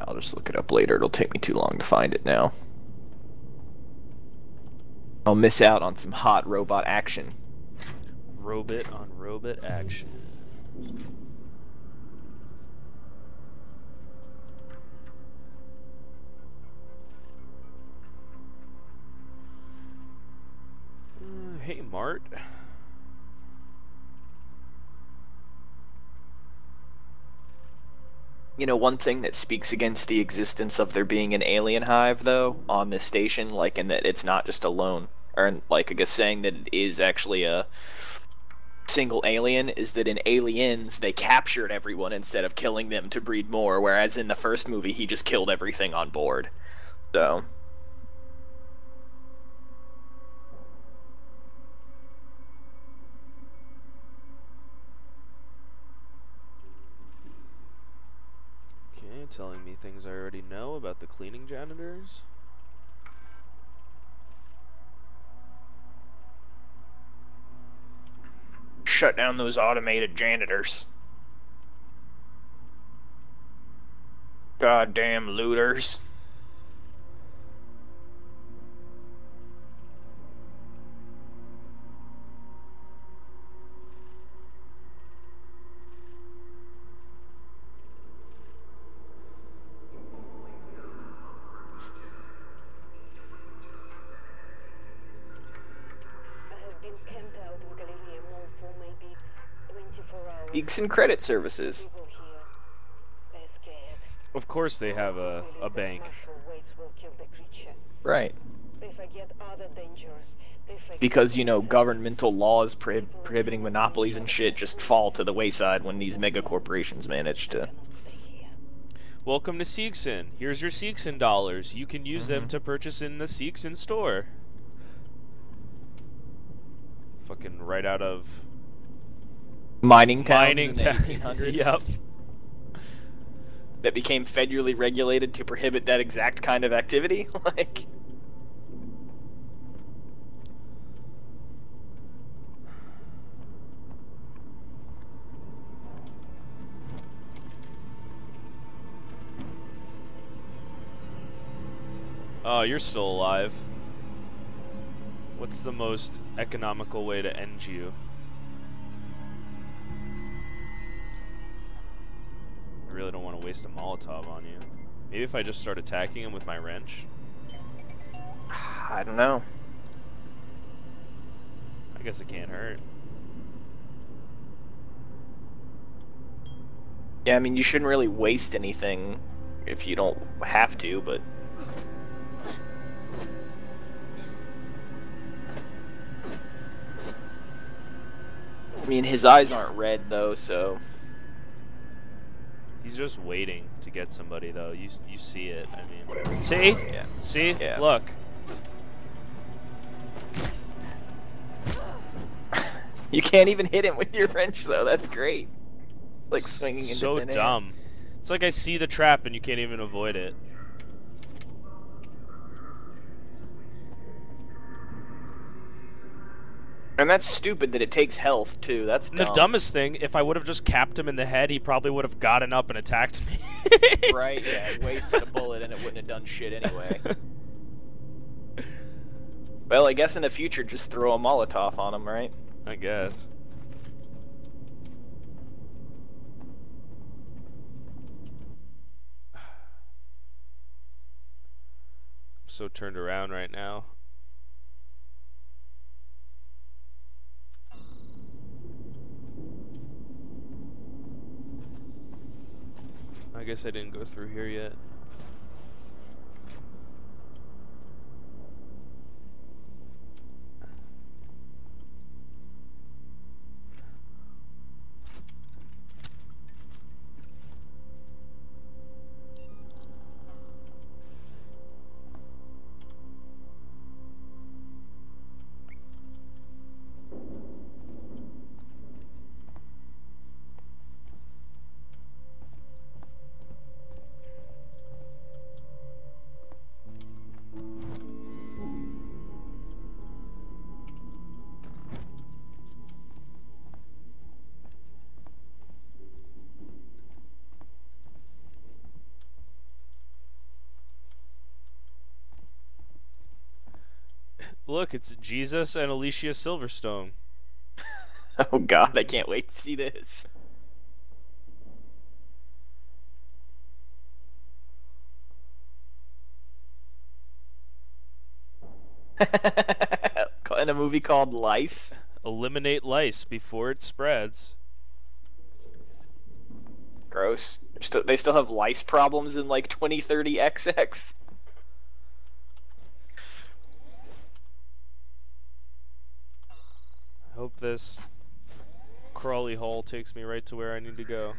I'll just look it up later. It'll take me too long to find it now. I'll miss out on some hot robot action. Robot on robot action. Hey, Mart. You know, one thing that speaks against the existence of there being an alien hive, though, on this station, like, in that it's not just a lone, or, like, I guess saying that it is actually a single alien, is that in Aliens, they captured everyone instead of killing them to breed more, whereas in the first movie, he just killed everything on board. So... Okay, telling me things I already know about the cleaning janitors. Shut down those automated janitors. Goddamn looters. Geeks and credit services. Of course they have a bank. Right. Because, you know, governmental laws prohibiting monopolies and shit just fall to the wayside when these mega corporations manage to... Welcome to Seegson. Here's your Seegson dollars. You can use them to purchase in the Seegson store. Fucking right out of... Mining towns in the 1800s. Yep. That became federally regulated to prohibit that exact kind of activity. Like... Oh, you're still alive. What's the most economical way to end you? I really don't want to waste a Molotov on you. Maybe if I just start attacking him with my wrench? I don't know. I guess it can't hurt. Yeah, I mean, you shouldn't really waste anything if you don't have to, but... I mean, his eyes aren't red, though, so... He's just waiting to get somebody, though. You see it, I mean... See? Yeah. See? Yeah. Look. You can't even hit him with your wrench, though. That's great. Like swinging into so thin air. dumb. It's like I see the trap and you can't even avoid it. And that's stupid that it takes health, too. That's dumb. The dumbest thing, if I would have just capped him in the head, he probably would have gotten up and attacked me. Right, yeah. He wasted a bullet and it wouldn't have done shit anyway. Well, I guess in the future, just throw a Molotov on him, right? I guess. I'm so turned around right now. I guess I didn't go through here yet. Look, it's Jesus and Alicia Silverstone. Oh God, I can't wait to see this. In a movie called Lice. Eliminate lice before it spreads. Gross. They still have lice problems in like 2030 XX. I hope this crawly hole takes me right to where I need to go.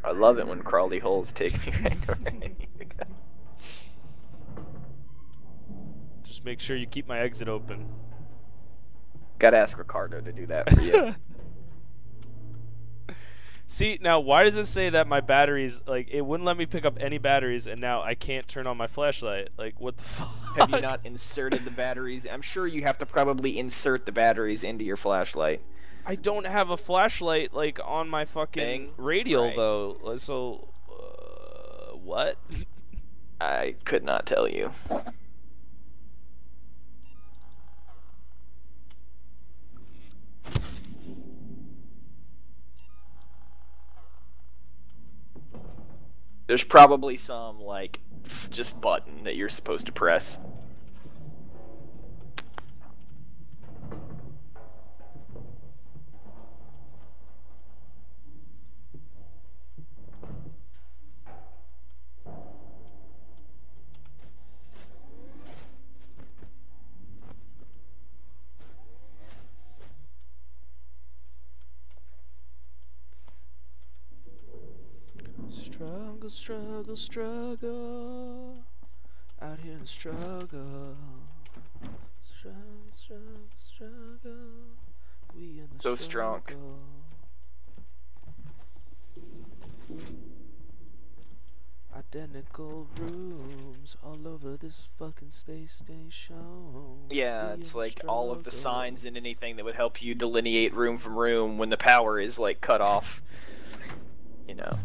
I love it when crawly holes take me right to where I need to go. Just make sure you keep my exit open. Gotta ask Ricardo to do that for you. See, now why does it say that my batteries, like, it wouldn't let me pick up any batteries, and now I can't turn on my flashlight? Like, what the fuck? Have you not inserted the batteries? I'm sure you have to probably insert the batteries into your flashlight. I don't have a flashlight, like, on my fucking radial, right. though. So, what? I could not tell you. There's probably some, like, just button that you're supposed to press. Struggle, struggle, struggle. Out here in the struggle. Struggle, struggle, struggle. We in the So struggle. strong. Identical rooms all over this fucking space station. Yeah, We it's in like the all of the struggle. signs and anything that would help you delineate room from room when the power is, like, cut off. You know.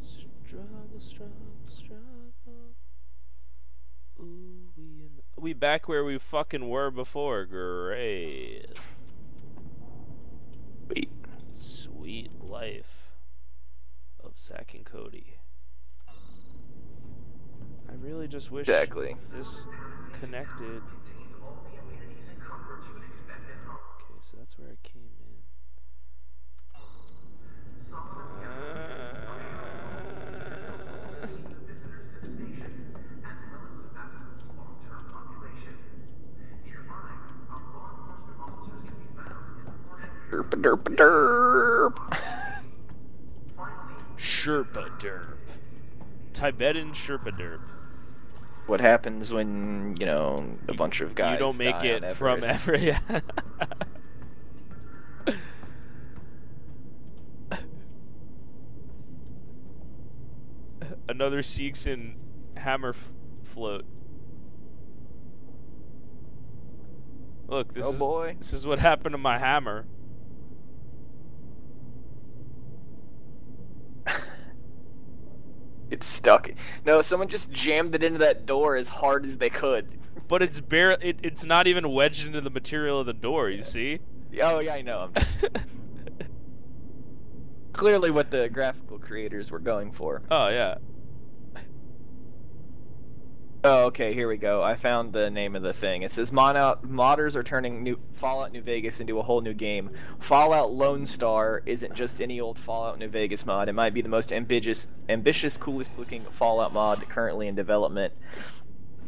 Struggle, struggle, struggle. Ooh, we back where we fucking were before. Great. Wait. Sweet life of Zack and Cody. I really just wish Exactly. this connected. Okay, so that's where I came in. Derp derp derp. Sherpa derp. Tibetan Sherpa derp. What happens when, you know, a bunch of guys You don't make die on it from Everest? ever. Yeah. Another Seegson hammer float. Look, this Oh is boy. this is what happened to my hammer. It's stuck. No, someone just jammed it into that door as hard as they could. But it's it's not even wedged into the material of the door, you see? Oh yeah, I know. I'm just clearly what the graphical creators were going for. Oh yeah. Oh, okay, here we go. I found the name of the thing. It says modders are turning Fallout New Vegas into a whole new game. Fallout Lone Star isn't just any old Fallout New Vegas mod. It might be the most ambitious, coolest looking Fallout mod currently in development.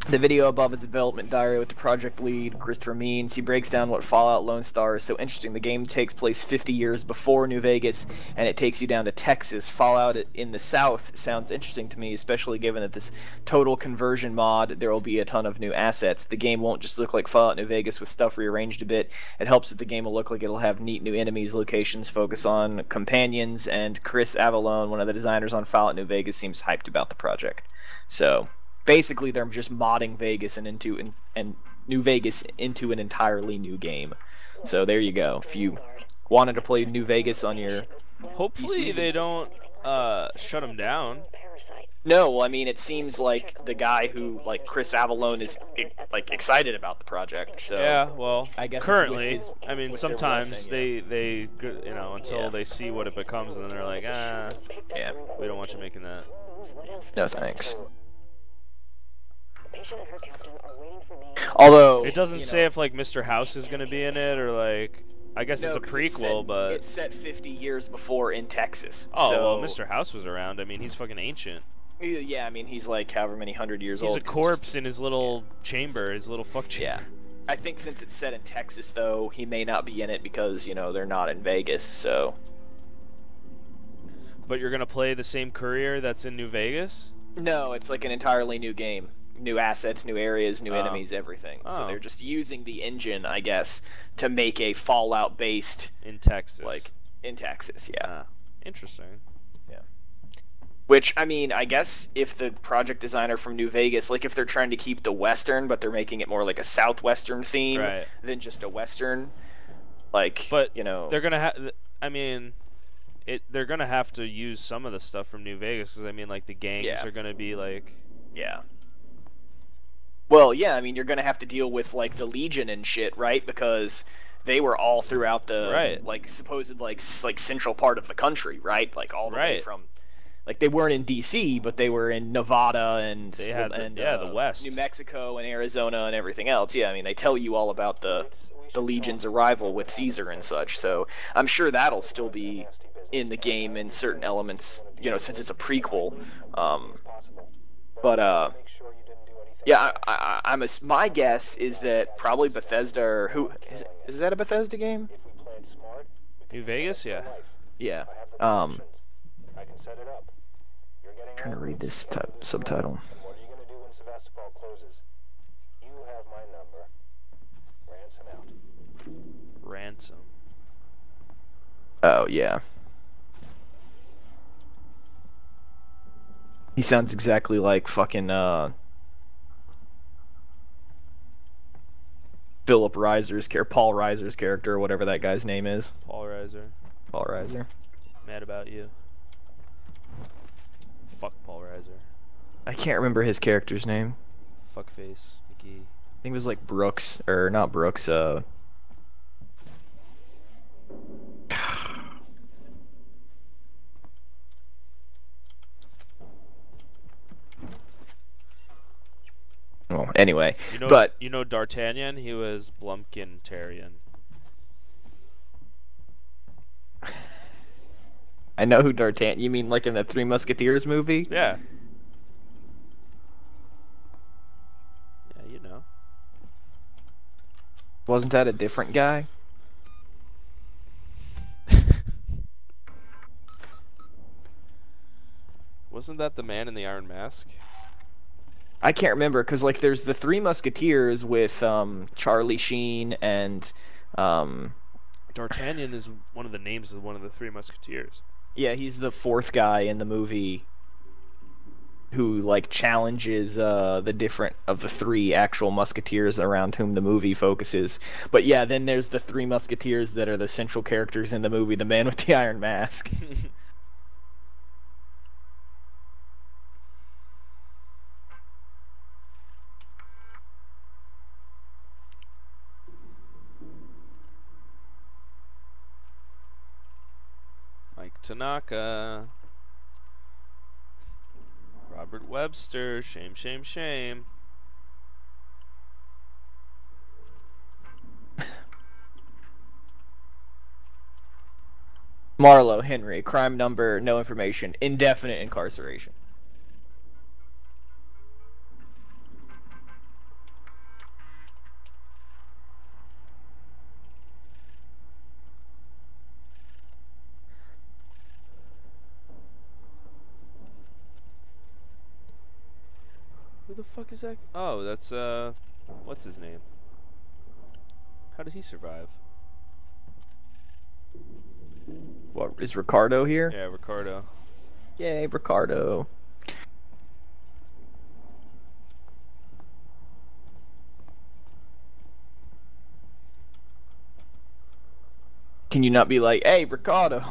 The video above is a development diary with the project lead, Christopher Means. He breaks down what Fallout Lone Star is so interesting. The game takes place 50 years before New Vegas, and it takes you down to Texas. Fallout in the South sounds interesting to me, especially given that this total conversion mod, there will be a ton of new assets. The game won't just look like Fallout New Vegas with stuff rearranged a bit. It helps that the game will look like it'll have neat new enemies, locations, focus on companions, and Chris Avallone, one of the designers on Fallout New Vegas, seems hyped about the project. So basically, they're just modding Vegas and New Vegas into an entirely new game. So there you go. If you wanted to play New Vegas on your Hopefully PC, they don't shut them down. No, well, I mean, it seems like the guy who, like, Chris Avellone is, like, excited about the project, so Yeah, well, I guess it's currently, I mean, with their sometimes blessing, yeah. they you know, until Yeah. they see what it becomes, and then they're like, ah, Yeah. we don't want you making that. No thanks. Although, It doesn't you say know, if like Mr. House is gonna be in it or like. I guess it's no, a because prequel, but it's set 50 years before in Texas. oh well, So, Mr. House was around. I mean, he's fucking ancient. yeah, I mean, he's like however many 100 years He's a old. 'Cause it's corpse just, in his little chamber, his little fuck yeah. chamber. I think since it's set in Texas, though, he may not be in it because, you know, they're not in Vegas, so. But you're gonna play the same courier that's in New Vegas? No, it's like an entirely new game. New assets, new areas, new Oh. enemies, everything. So Oh. they're just using the engine, I guess, to make a Fallout-based, In Texas. like, in Texas, yeah. Ah, interesting. Yeah. Which, I mean, I guess if the project designer from New Vegas, like if they're trying to keep the Western, but they're making it more like a Southwestern theme Right. than just a Western, like, But you know. they're gonna have. I mean, they're gonna have to use some of the stuff from New Vegas because I mean, like the gangs Yeah. are gonna be like. Yeah. Well, yeah, I mean, you're going to have to deal with, like, the Legion and shit, right? Because they were all throughout the, Right. like, supposed, like, central part of the country, right? Like, all the way Right. from, like, they weren't in D.C., but they were in Nevada and, They had the West. New Mexico and Arizona and everything else. Yeah, I mean, they tell you all about the Legion's arrival with Caesar and such, so I'm sure that'll still be in the game in certain elements, you know, since it's a prequel. But, yeah, my guess is that probably Bethesda, or who is that a Bethesda game? New Vegas, yeah. Yeah. Trying to read this subtitle. Ransom. Oh yeah. He sounds exactly like fucking Paul Reiser's character, or whatever that guy's name is. Paul Reiser. Paul Reiser. Mad about you. Fuck Paul Reiser. I can't remember his character's name. Fuckface McGee. I think it was like Brooks, or not Brooks, well, anyway, but you know D'Artagnan, he was Blumpkin-tarian. I know who D'Artagnan. You mean like in the Three Musketeers movie? Yeah. Yeah, you know. Wasn't that a different guy? Wasn't that the man in the Iron Mask? I can't remember because like there's the Three Musketeers with Charlie Sheen and D'Artagnan is one of the names of one of the Three Musketeers. yeah, he's the fourth guy in the movie who like challenges the different of the three actual musketeers around whom the movie focuses. But yeah, then there's the Three Musketeers that are the central characters in the movie, the man with the iron mask. Mike Tanaka. Robert Webster. Shame, shame, shame. Marlowe Henry, crime number, no information, indefinite incarceration. Who the fuck is that? Oh, that's what's his name? How did he survive? What is Ricardo here? Yeah, Ricardo. Yay, Ricardo. Can you not be like, hey, Ricardo?